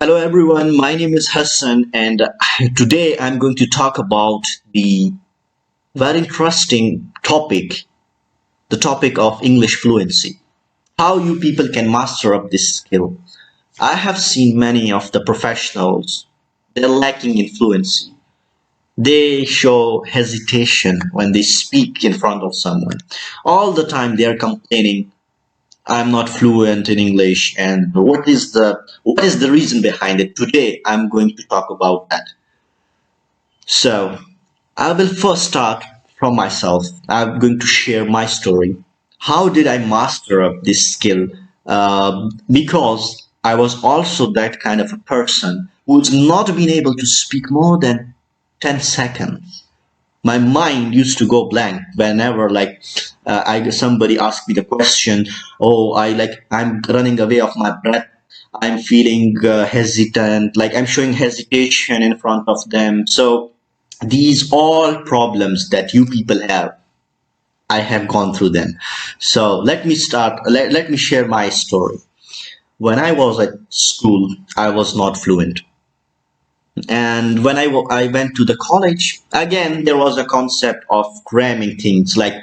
Hello everyone, my name is Hassan and today I'm going to talk about the very interesting topic, the topic of English fluency. How you people can master up this skill. I have seen many of the professionals, they're lacking in fluency. They show hesitation when they speak in front of someone. All the time they are complaining, I'm not fluent in English and what is the reason behind it? Today I'm going to talk about that. So, I will first start from myself. I'm going to share my story. How did I master up this skill? Because I was also that kind of a person who's not been able to speak more than 10 seconds. My mind used to go blank whenever I somebody asked me the question. Oh, I'm running away of my breath. I'm feeling hesitant, like I'm showing hesitation in front of them. So these all problems that you people have, I have gone through them. So let me share my story. When I was at school, I was not fluent. And when I went to the college, again, there was a concept of cramming things. Like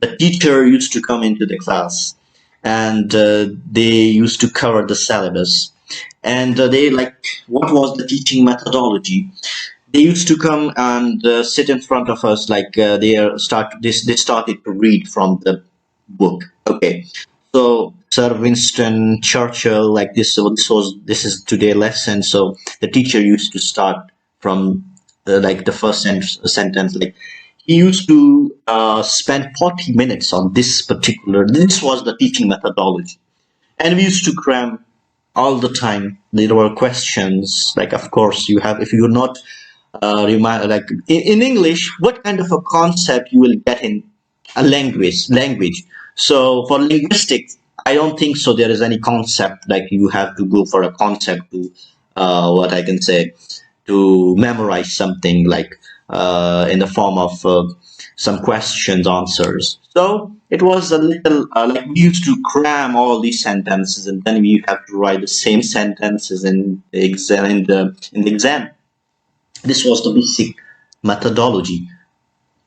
the teacher used to come into the class and they used to cover the syllabus. And what was the teaching methodology? They used to come and sit in front of us like they started to read from the book. Okay, so Sir Winston Churchill, like this, so this is today lesson. So the teacher used to start from like the first sentence. Like he used to spend 40 minutes on this particular. This was the teaching methodology, and we used to cram all the time. There were questions. Like, of course, you have if you're not like in English, what kind of a concept you will get in a language. So for linguistics, I don't think so there is any concept like you have to go for a concept to what I can say to memorize something like in the form of some questions answers. So it was a little like we used to cram all these sentences and then we have to write the same sentences in the exam in the exam. This was the basic methodology.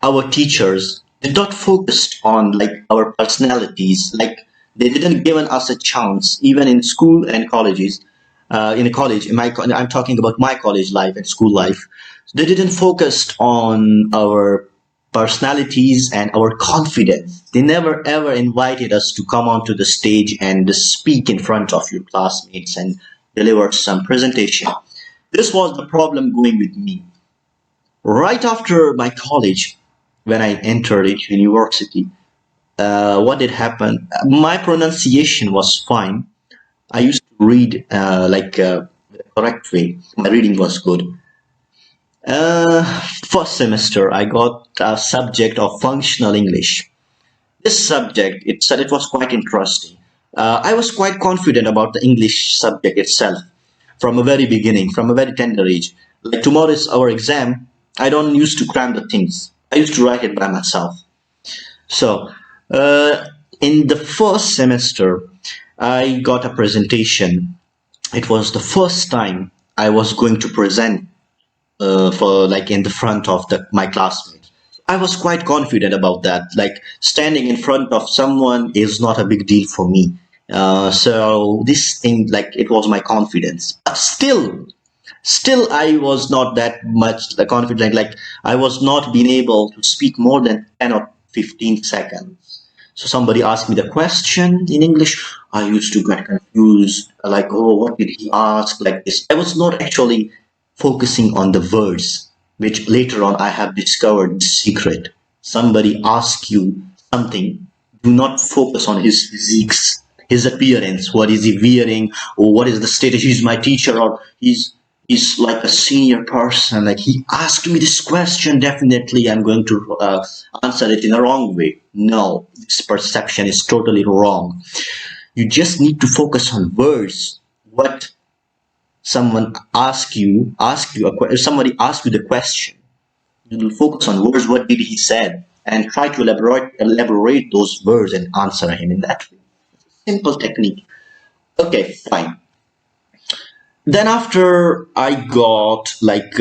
Our teachers did not focus on like our personalities. Like they didn't given us a chance, even in school and colleges. In a college, I'm talking about my college life and school life. They didn't focus on our personalities and our confidence. They never ever invited us to come onto the stage and speak in front of your classmates and deliver some presentation. This was the problem going with me. Right after my college, when I entered into university, what did happen? My pronunciation was fine. I used to read the correct way. My reading was good. First semester, I got a subject of functional English. This subject, it said it was quite interesting. I was quite confident about the English subject itself from a very beginning, from a very tender age. Like tomorrow is our exam. I don't used to cram the things. I used to write it by myself. So, in the first semester, I got a presentation. It was the first time I was going to present for like in the front of my classmates. I was quite confident about that. Like standing in front of someone is not a big deal for me. So this thing, like it was my confidence. But still, I was not that much confident. Like I was not being able to speak more than 10 or 15 seconds. So somebody asked me the question in English. I used to get confused, like, oh, what did he ask? Like this. I was not actually focusing on the words, which later on I have discovered the secret. Somebody asks you something, do not focus on his physiques, his appearance, what is he wearing, or what is the status. He's my teacher, or he's like a senior person. Like he asked me this question, definitely I'm going to answer it in a wrong way. No, this perception is totally wrong. You just need to focus on words. What someone somebody asks you the question, you will focus on words. What did he said, and try to elaborate those words and answer him in that way. Simple technique. Okay, fine. Then after I got like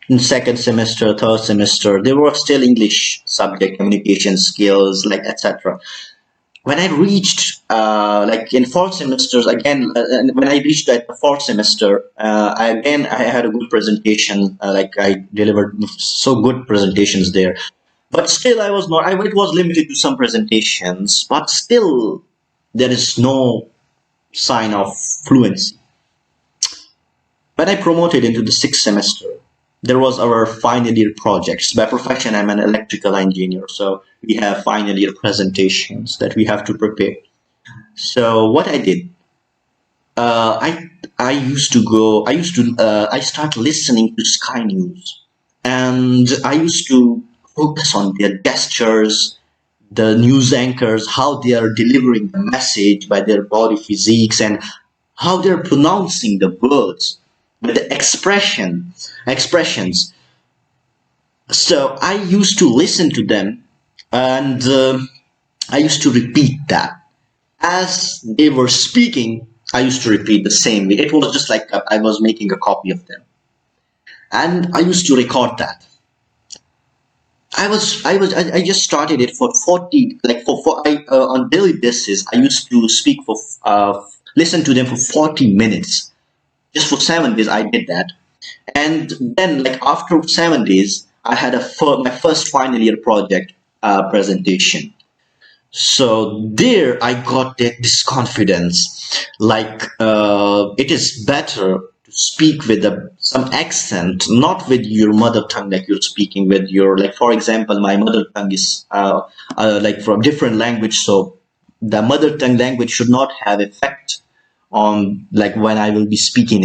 in second semester, third semester, there were still English subject, communication skills, like etc. When I reached like in fourth semesters again, and when I reached at the fourth semester, I had a good presentation. Like I delivered so good presentations there, but still I was not. It was limited to some presentations, but still there is no sign of fluency. When I promoted into the sixth semester, there was our final year projects. By profession, I'm an electrical engineer, so we have final year presentations that we have to prepare. So what I did, I used to go. I start listening to Sky News, and I used to focus on their gestures, the news anchors, how they are delivering the message by their body physiques, and how they're pronouncing the words with the expressions. So I used to listen to them, and I used to repeat that as they were speaking. I used to repeat the same way. It was just like I was making a copy of them, and I used to record that. I just started it for 40, like for on daily basis. I used to speak for listen to them for 40 minutes. Just for 7 days, I did that. And then, like after 7 days, I had my first final year project presentation. So there I got this confidence, like it is better to speak with some accent, not with your mother tongue, like you're speaking with your, like for example, my mother tongue is like from different language, so the mother tongue language should not have effect on like when I will be speaking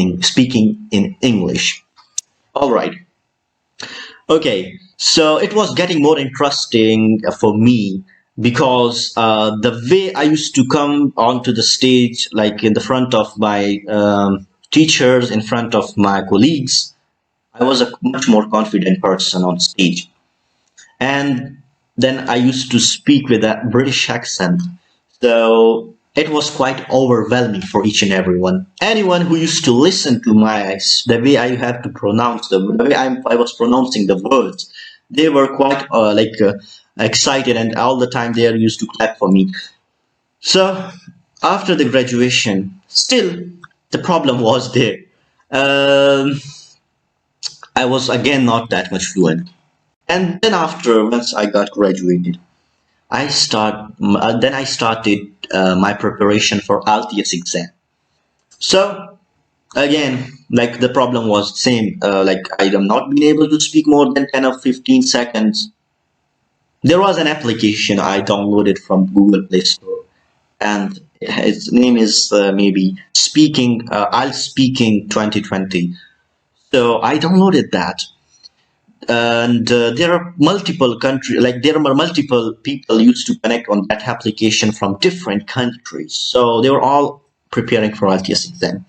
in English. All right. Okay, so it was getting more interesting for me because the way I used to come onto the stage, like in the front of my teachers, in front of my colleagues, I was a much more confident person on stage. And then I used to speak with a British accent. So it was quite overwhelming for each and everyone. Anyone who used to listen to the way I have to pronounce the way I was pronouncing the words, they were quite excited, and all the time they used to clap for me. So after the graduation, still the problem was there. Um, I was again not that much fluent. And then after, once I got graduated, then I started my preparation for LTS exam. So again, like the problem was same. Like I am not being able to speak more than 10 or 15 seconds. There was an application I downloaded from Google Play Store, and its name is maybe Speaking. I'll Speaking 2020. So I downloaded that, and there are multiple country, like there are multiple people used to connect on that application from different countries, so they were all preparing for LTS exam.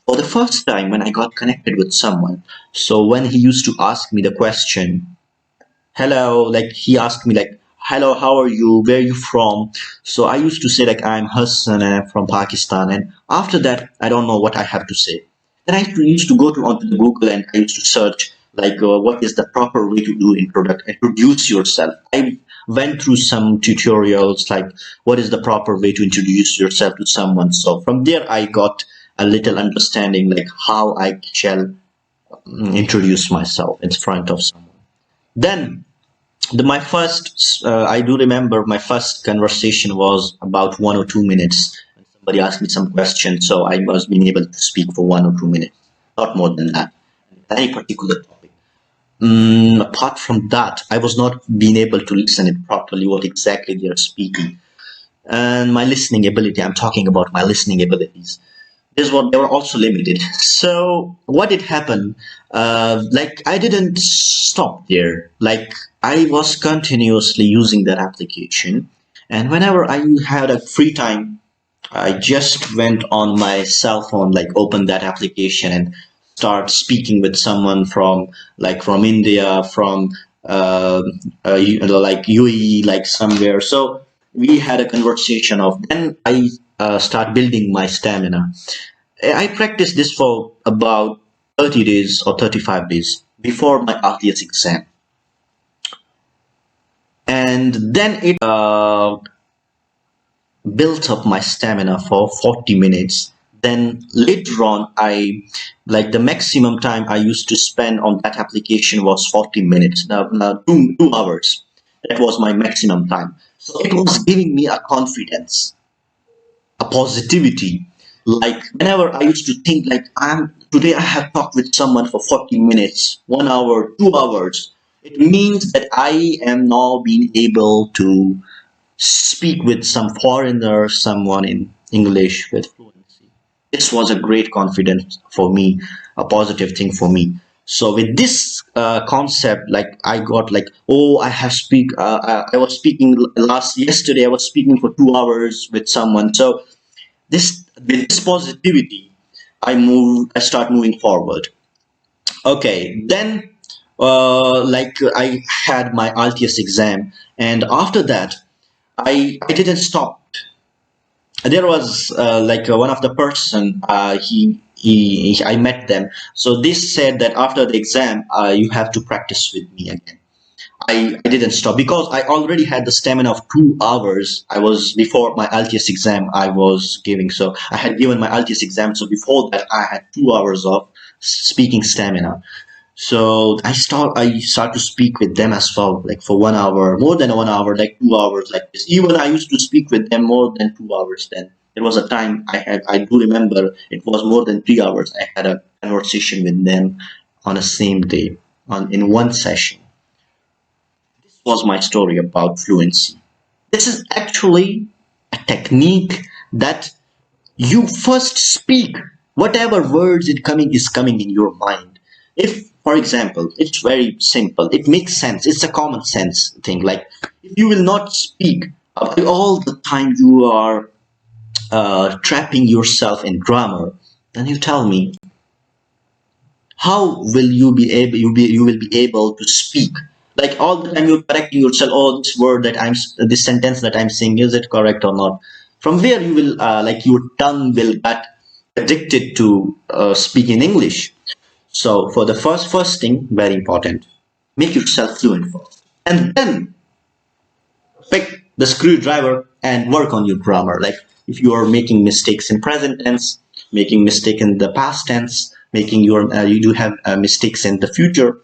For the first time when I got connected with someone, so when he used to ask me the question, hello, like he asked me like, hello, how are you, where are you from? So I used to say like, I'm Hassan and I'm from Pakistan, and after that I don't know what I have to say. Then used to go to onto the Google, and I used to search like what is the proper way to do introduce yourself. I went through some tutorials like what is the proper way to introduce yourself to someone. So from there I got a little understanding like how I shall introduce myself in front of someone. Then my first, I do remember my first conversation was about 1 or 2 minutes. Somebody asked me some questions, so I was being able to speak for 1 or 2 minutes, not more than that, any particular topic. Apart from that, I was not being able to listen it properly, what exactly they are speaking. And my listening ability, I'm talking about my listening abilities. This what they were also limited. So what did happen? Like I didn't stop there. Like I was continuously using that application, and whenever I had a free time, I just went on my cell phone, like open that application and start speaking with someone from from India, from like UAE, like somewhere. So we had a conversation of. Then I start building my stamina, I practiced this for about 30 days or 35 days before my RTS exam. And then it built up my stamina for 40 minutes. Then later on, like the maximum time I used to spend on that application was 40 minutes, now 2 hours. That was my maximum time. So it was giving me a confidence, a positivity. Like whenever I used to think like I'm today I have talked with someone for 40 minutes, 1 hour, 2 hours. It means that I am now being able to speak with some foreigner, someone in English with fluency. This was a great confidence for me, a positive thing for me. So with this concept, like I got like, oh, I have speak. I was speaking last yesterday. I was speaking for 2 hours with someone. So this with this positivity, I start moving forward. Okay, then like I had my RTS exam, and after that I didn't stop. There was like one of the person I met them. So this said that after the exam you have to practice with me again. I didn't stop because I already had the stamina of 2 hours. I was before my LTS exam I was giving. So I had given my LTS exam. So before that I had 2 hours of speaking stamina. So I start to speak with them as well, like for 1 hour, more than 1 hour, like 2 hours, like this. Even I used to speak with them more than 2 hours. Then there was a time I do remember it was more than 3 hours. I had a conversation with them on a same day, on in one session. This was my story about fluency. This is actually a technique that you first speak whatever words it coming is coming in your mind. If for example it's very simple, it makes sense, it's a common sense thing. Like if you will not speak all the time, you are trapping yourself in grammar, then you tell me how will you be able you will be able to speak. Like all the time you're correcting yourself, oh, this word that this sentence that I'm saying, is it correct or not? From where you will like your tongue will get addicted to speaking English. So for the first thing, very important, make yourself fluent first, and then pick the screwdriver and work on your grammar. Like if you are making mistakes in present tense, making mistake in the past tense, making your you do have mistakes in the future.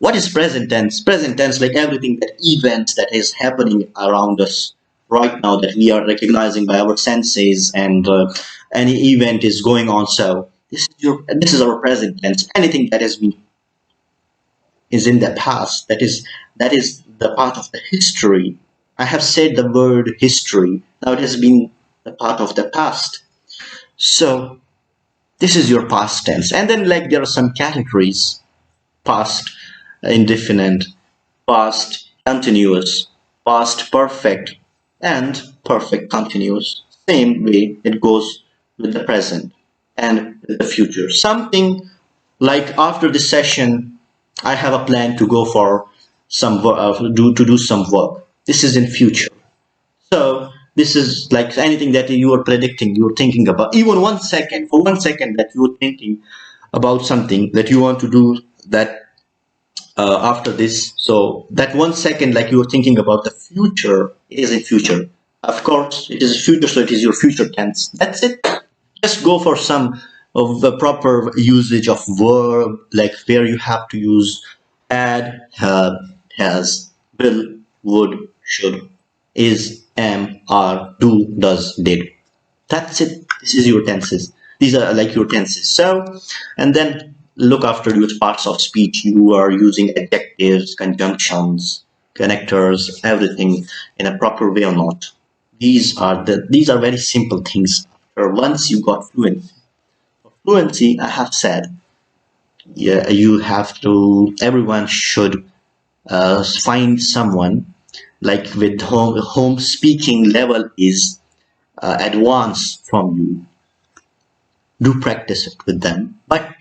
What is present tense? Present tense, like everything that event that is happening around us right now that we are recognizing by our senses, and any event is going on. So this is our present tense. Anything that has been is in the past. That is the part of the history. I have said the word history. Now it has been the part of the past. So this is your past tense. And then like there are some categories: past indefinite, past continuous, past perfect, and perfect continuous. Same way it goes with the present and with the future. Something like after this session, I have a plan to go for some do some work. This is in future. So this is like anything that you are predicting, you're thinking about. Even 1 second, for 1 second that you're thinking about something that you want to do, that after this, so that 1 second like you're thinking about the future, it is in future. Of course it is future, so it is your future tense. That's it. Just go for some of the proper usage of verb, like where you have to use had, have, has, will, would, should, is, am, are, do, does, did. That's it. This is your tenses. These are like your tenses. So, and then look after your parts of speech. You are using adjectives, conjunctions, connectors, everything in a proper way or not. These are very simple things. Or once you got fluency, I have said, yeah, you have to. Everyone should find someone like with home speaking level is advanced from you. Do practice it with them, but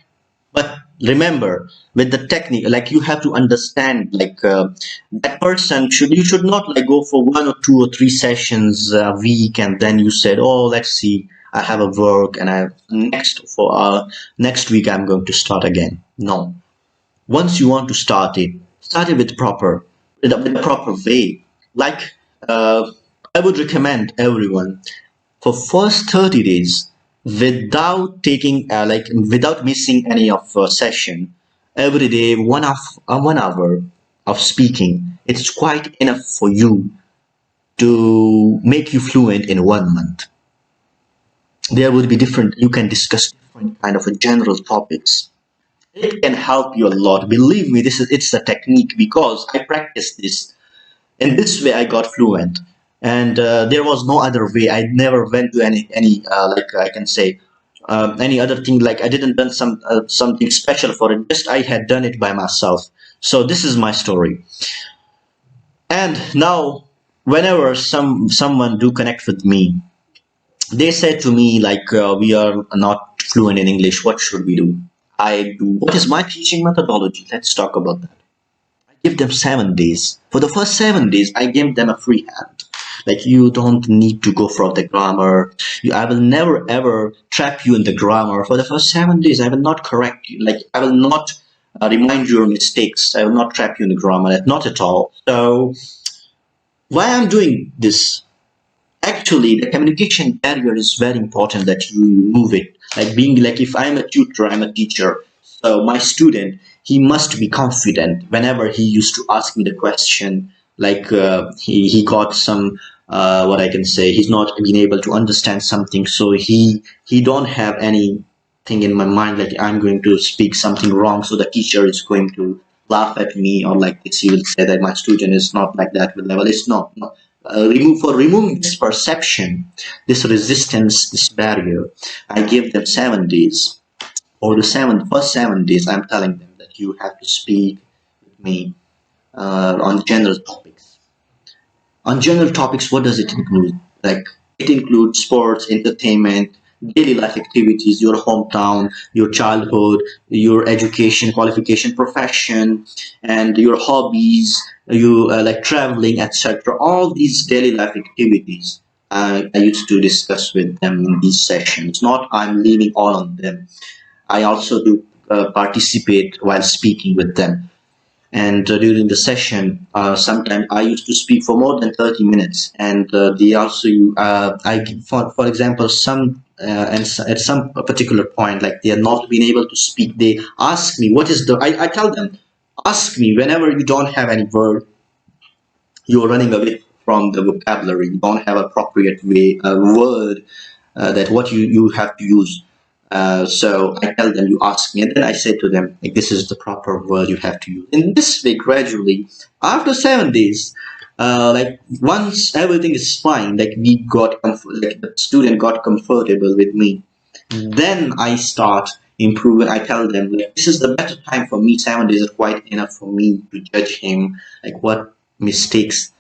remember, with the technique, like you have to understand, like that person should you should not like go for 1 or 2 or 3 sessions a week, and then you said, oh, let's see, I have a work and I next week I'm going to start again. No. Once you want to start it with with a proper way. Like I would recommend everyone for first 30 days without taking without missing any of session every day 1 hour of speaking. It's quite enough for you to make you fluent in 1 month. There would be different, you can discuss different kind of general topics. It can help you a lot. Believe me, it's a technique because I practiced this. In this way I got fluent, and there was no other way. I never went to any like I can say any other thing. Like I didn't done something special for it. Just I had done it by myself. So this is my story. And now whenever someone do connect with me, they said to me like we are not fluent in English, what should we do? I do, what is my teaching methodology? Let's talk about that. Give them 7 days. For the first 7 days, I give them a free hand. Like you don't need to go for the grammar. I will never ever trap you in the grammar. For the first 7 days, I will not correct you. Like I will not remind you your mistakes. I will not trap you in the grammar. Not at all. So why I'm doing this? Actually, the communication barrier is very important that you remove it. Like being like if I'm a tutor, I'm a teacher. So my student, he must be confident whenever he used to ask me the question. Like he got some what I can say. He's not been able to understand something, so he don't have anything in my mind like I'm going to speak something wrong. So the teacher is going to laugh at me or like this. He will say that my student is not like that with level. It's not. No. For removing this perception, this resistance, this barrier, I give them 7 days. For the first 7 days, I'm telling them that you have to speak with me on general topics. On general topics, what does it include? Like it includes sports, entertainment, daily life activities, your hometown, your childhood, your education, qualification, profession, and your hobbies, you like traveling, etc. All these daily life activities. I used to discuss with them in these sessions. Not I'm leaving all on them. I also do participate while speaking with them. And during the session, sometimes I used to speak for more than 30 minutes. And they also, for example, at some particular point, like they are not being able to speak, they ask me, what is I tell them, ask me whenever you don't have any word, you're running away from the vocabulary, you don't have appropriate way, a word that what you have to use. So I tell them, you ask me, and then I say to them, like, this is the proper word you have to use. In this way, gradually, after 7 days, like once everything is fine, like like the student got comfortable with me, then I start improving. I tell them, like, this is the better time for me. 7 days is quite enough for me to judge him, like what mistakes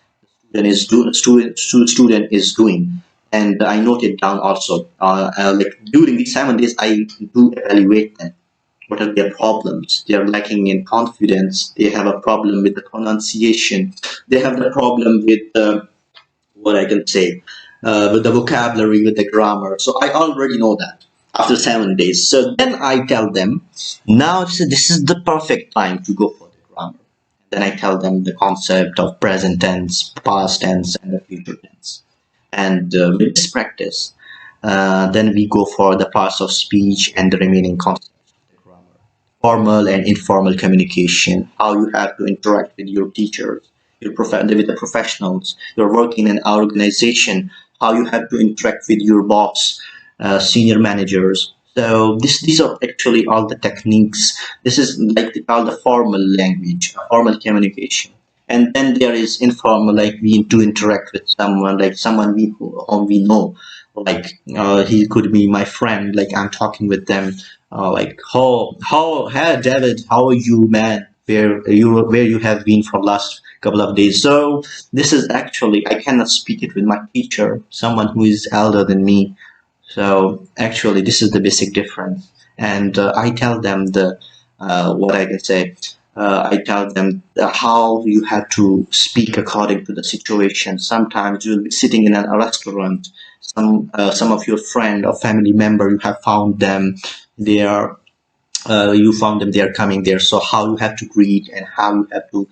student is doing, and I note it down also. Like during these 7 days, I do evaluate them. What are their problems? They are lacking in confidence. They have a problem with the pronunciation. They have the problem with what I can say, with the vocabulary, with the grammar. So I already know that after 7 days. So then I tell them, now this is the perfect time to go for the grammar. Then I tell them the concept of present tense, past tense, and the future tense. And with this practice, then we go for the parts of speech and the remaining concepts of the grammar. Formal and informal communication, how you have to interact with your teachers, with the professionals, you're working in an organization, how you have to interact with your boss, senior managers. So these are actually all the techniques. This is like they call the formal language, formal communication. And then there is informal, like we need to interact with someone, like someone whom we know, like he could be my friend, like I'm talking with them, like hey David, how are you, man? Where you have been from last couple of days. So this is actually, I cannot speak it with my teacher, someone who is elder than me. So actually, this is the basic difference. And I tell them what I can say. I tell them how you have to speak according to the situation. Sometimes you'll be sitting in a restaurant some of your friend or family member, you have found them, they are you found them, they are coming there. So how you have to greet and how you have to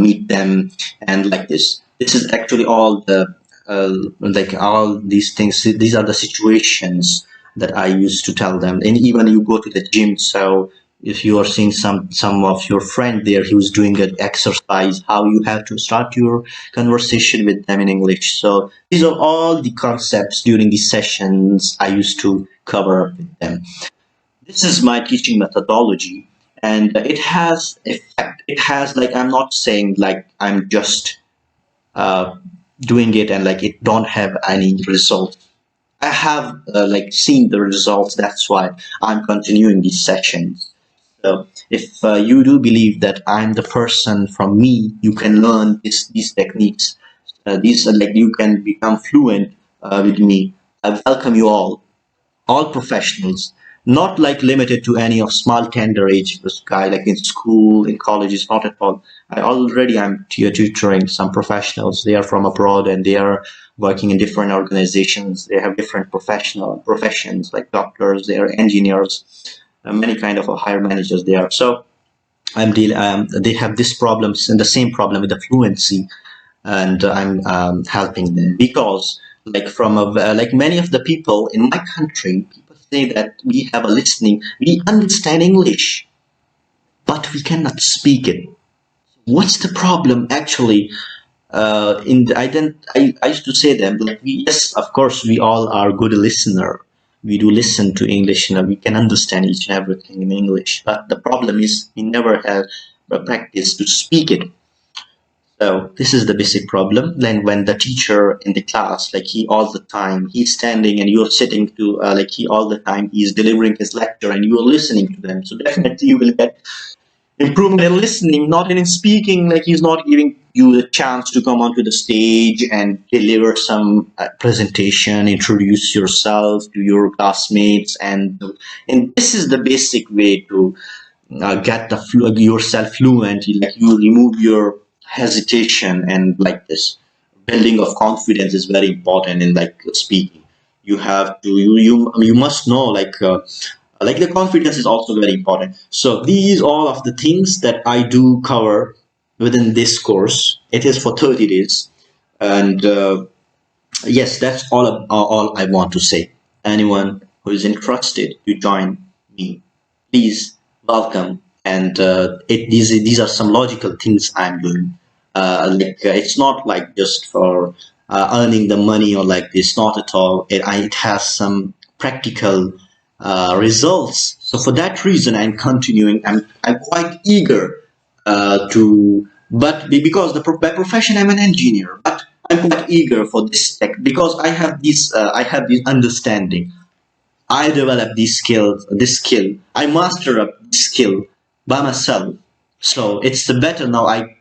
meet them, and like this. This is actually all the like all these things. These are the situations that I used to tell them. And even you go to the gym, so if you are seeing some of your friend there who's doing an exercise, how you have to start your conversation with them in English. So these are all the concepts during these sessions I used to cover with them. This is my teaching methodology, and it has effect. It has, like, I'm not saying like I'm just uh, doing it and like it don't have any results. I have like seen the results. That's why I'm continuing these sessions. So if you do believe that I'm the person, from me you can learn these techniques, these like you can become fluent with me, I welcome you all professionals, not like limited to any of small tender age guy like in school, in colleges, not at all. I'm tutoring some professionals. They are from abroad and they are working in different organizations. They have different professional professions like doctors, they are engineers, many kind of higher managers they are. So they have this problems and the same problem with the fluency, and I'm helping them because, like like many of the people in my country, people say that we have a listening, we understand English, but we cannot speak it. What's the problem actually? In the, I then I used to say them like we, yes, of course we all are good listener. We do listen to English and we can understand each and everything in English. But the problem is we never have a practice to speak it. So this is the basic problem. Then when the teacher in the class, like he all the time, he's standing and you're sitting to, like he all the time, he's delivering his lecture and you're listening to them. So definitely you will get improvement in listening, not in speaking. Like he's not giving you the chance to come onto the stage and deliver some presentation, introduce yourself to your classmates, and this is the basic way to get yourself fluent. Like you remove your hesitation, and like this building of confidence is very important in like speaking. You have to you must know like the confidence is also very important. So these all of the things that I do cover within this course. It is for 30 days, and yes, that's all I want to say. Anyone who is interested to join me, please welcome. And these are some logical things I'm doing. It's not like just for earning the money or like this. Not at all. It has some practical results. So for that reason, I'm continuing. I'm quite eager to, but because by profession I'm an engineer, but I'm quite eager for this tech because I have this understanding. I develop this skill. I master up this skill by myself. So it's the better now. I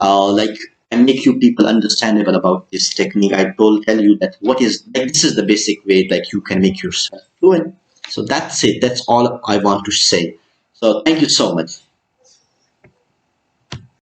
like I make you people understandable about this technique. I told tell you that what is like this is the basic way like you can make yourself fluent. So that's it. That's all I want to say. So thank you so much.